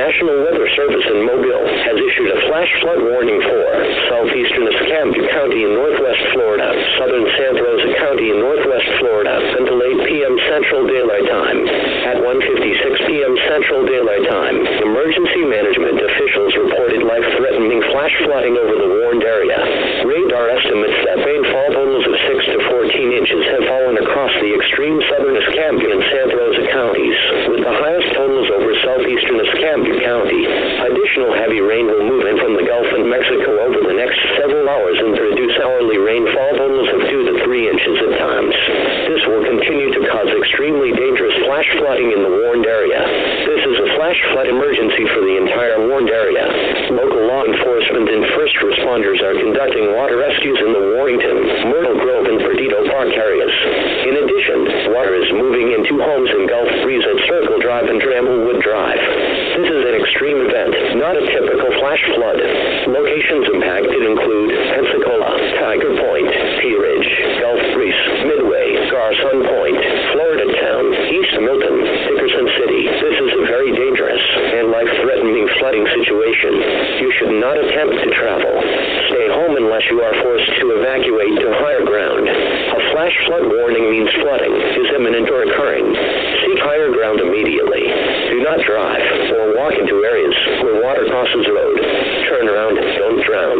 National Weather Service in Mobile has issued a flash flood warning for southeastern Escambia County in northwest Florida, southern Santa Rosa County in northwest Florida until 8 p.m. Central Daylight Time. At 1:56 p.m. Central Daylight Time, emergency management officials reported life-threatening flash flooding over the warned area. Radar estimates that rainfall totals of 6 to 14 inches have fallen across the extreme southern Escambia and Santa Rosa counties, with the highest totals over southeastern Escambia County. Additional heavy rain will move in from the Gulf and Mexico over the next several hours and reduce hourly rainfall totals of 2 to 3 inches at times. This will continue to cause extremely dangerous flash flooding in the warned area. This is a flash flood emergency for the entire warned area. Local law enforcement and first responders are conducting water rescues in the Warrington, Myrtle Grove, and Perdido Park areas. In addition, water is moving into homes in Gulf Breeze at Circle Drive and Dramblewood Drive. This is an extreme event, not a typical flash flood. Locations impacted include Pensacola, Tiger Point, Pea Ridge, Gulf Breeze, Midway, Garson Point, Florida Town, East Milton, Dickerson City. This is a very dangerous and life-threatening flooding situation. You should not attempt to travel. Stay home unless you are forced to evacuate to higher ground. A flash flood warning means flooding is imminent or occurring. Seek higher ground immediately. Do not drive or walk into areas where water crosses the road. Turn around, don't drown.